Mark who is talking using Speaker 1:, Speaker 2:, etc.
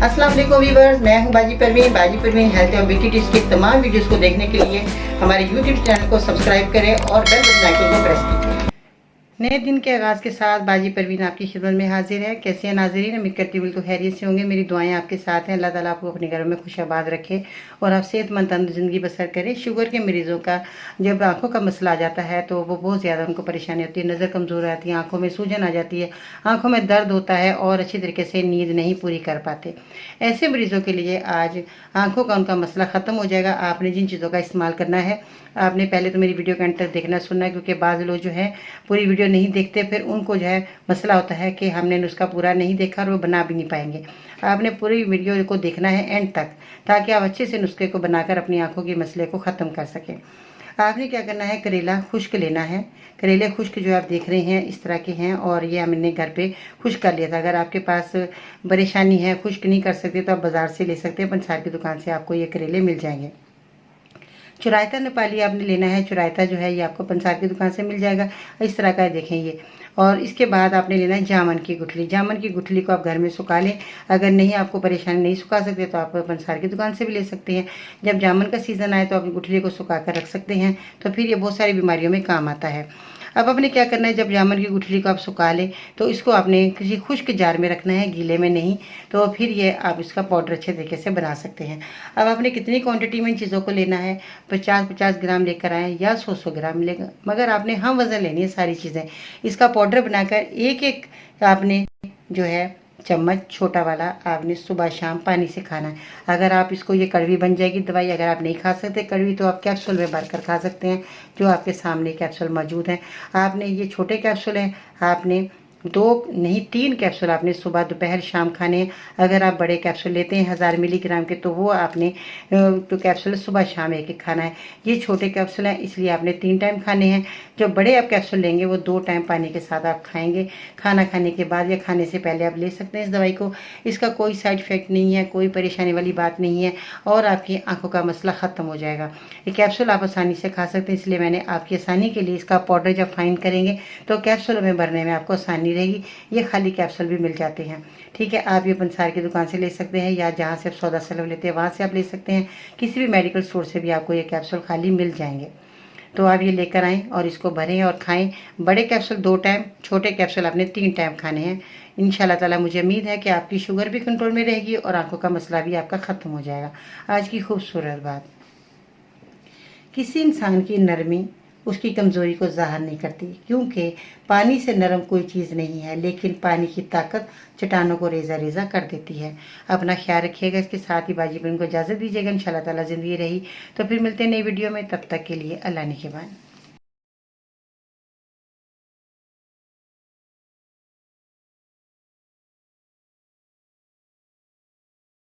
Speaker 1: अस्सलाम वालेकुम व्यूअर्स, मैं हूं बाजी परवीन हेल्थ और ब्यूटी टिप्स के तमाम वीडियोस को देखने के लिए हमारे यूट्यूब चैनल को सब्सक्राइब करें और बेल बटन आइकन को प्रेस कीजिए। नए दिन के आगाज़ के साथ बाजी परवीन आपकी खिदमत में हाजिर है। कैसे हैं नाज़रीन? उम्मीद करती हूँ बिल्कुल खैरियत से होंगे। मेरी दुआएं आपके साथ हैं। अल्लाह ताला आपको अपने घरों में खुशआबाद रखे और आप सेहतमंद तंदुरुस्त ज़िंदगी बसर करें। शुगर के मरीज़ों का जब आंखों का मसला आ जाता है तो वो बहुत ज़्यादा उनको परेशानी होती है, नज़र कमज़ोर आती है, आंखों में सूजन आ जाती है, आंखों में दर्द होता है और अच्छी तरीके से नींद नहीं पूरी कर पाते। ऐसे मरीज़ों के लिए आज आंखों का उनका मसला ख़त्म हो जाएगा। आपने जिन चीज़ों का इस्तेमाल करना है, आपने पहले तो मेरी वीडियो के अंत तक देखना सुनना, क्योंकि बाज़ लोग जो है पूरी वीडियो नहीं देखते, फिर उनको जो है मसला होता है कि हमने नुस्खा पूरा नहीं देखा और वो बना भी नहीं पाएंगे। आपने पूरी वीडियो को देखना है एंड तक, ताकि आप अच्छे से नुस्खे को बनाकर अपनी आंखों के मसले को ख़त्म कर सकें। आपने क्या करना है, करेला खुश्क लेना है। करेले खुश्क जो आप देख रहे हैं इस तरह के हैं और ये हमने घर पे खुश्क कर लिया था। अगर आपके पास परेशानी है, खुश्क नहीं कर सकते, तो आप बाज़ार से ले सकते हैं। पंसार की दुकान से आपको ये करेले मिल जाएंगे। चुरायता नेपाली आपने लेना है। चुरायता जो है ये आपको पंसार की दुकान से मिल जाएगा। इस तरह का देखें ये। और इसके बाद आपने लेना है जामुन की गुठली। जामुन की गुठली को आप घर में सुखा लें। अगर नहीं, आपको परेशानी नहीं सुखा सकते, तो आप पंसार की दुकान से भी ले सकते हैं। जब जामुन का सीज़न आए तो आप गुठली को सुखा कर रख सकते हैं, तो फिर ये बहुत सारी बीमारियों में काम आता है। अब आपने क्या करना है, जब जामुन की गुठली को आप सुखा लें तो इसको आपने किसी खुश्क जार में रखना है, गीले में नहीं। तो फिर ये आप इसका पाउडर अच्छे तरीके से बना सकते हैं। अब आपने कितनी क्वांटिटी में इन चीज़ों को लेना है, 50-50 ग्राम लेकर आएँ या 100-100 ग्राम लेकर, मगर आपने हम वज़न लेनी है सारी चीज़ें। इसका पाउडर बनाकर एक-एक आपने जो है चम्मच छोटा वाला आपने सुबह शाम पानी से खाना है। अगर आप इसको, ये कड़वी बन जाएगी दवाई, अगर आप नहीं खा सकते कड़वी, तो आप कैप्सूल में भरकर खा सकते हैं, जो आपके सामने कैप्सूल मौजूद हैं। आपने ये छोटे कैप्सूल हैं, आपने 2 नहीं 3 कैप्सूल आपने सुबह दोपहर शाम खाने हैं। अगर आप बड़े कैप्सूल लेते हैं 1000 मिलीग्राम के, तो वो आपने तो कैप्सूल सुबह शाम एक खाना है। ये छोटे कैप्सूल हैं, इसलिए आपने 3 टाइम खाने हैं। जो बड़े आप कैप्सूल लेंगे वो 2 टाइम पानी के साथ आप खाएंगे। खाना खाने के बाद या खाने से पहले आप ले सकते हैं इस दवाई को। इसका कोई साइड इफेक्ट नहीं है, कोई परेशानी वाली बात नहीं है और आपकी आंखों का मसला ख़त्म हो जाएगा। ये कैप्सूल आप आसानी से खा सकते हैं, इसलिए मैंने आपकी आसानी के लिए इसका पाउडर जब फाइन करेंगे तो कैप्सूलों में भरने में आपको आसानी रहेगी। ये खाली कैप्सूल भी मिल जाते हैं, ठीक है। आप ये पंसार की दुकान से ले सकते हैं या जहाँ से आप सौदा सलव लेते हैं वहाँ से आप ले सकते हैं। किसी भी मेडिकल स्टोर से भी आपको ये कैप्सूल खाली मिल जाएंगे। तो आप ये लेकर आएँ और इसको भरें और खाएं। बड़े कैप्सूल 2 टाइम, छोटे कैप्सूल आपने 3 टाइम खाने हैं। इंशाल्लाह ताला मुझे उम्मीद है कि आपकी शुगर भी कंट्रोल में रहेगी और आंखों का मसला भी आपका ख़त्म हो जाएगा। आज की खूबसूरत बात, किसी इंसान की नरमी उसकी कमज़ोरी को ज़ाहिर नहीं करती, क्योंकि पानी से नरम कोई चीज़ नहीं है, लेकिन पानी की ताकत चट्टानों को रेज़ा रेज़ा कर देती है। अपना ख्याल रखिएगा। इसके साथ ही बाजी बहन को इजाज़त दीजिएगा। इंशाल्लाह ताला ज़िंदगी रही तो फिर मिलते हैं नई वीडियो में। तब तक के लिए अल्लाह निगहबान।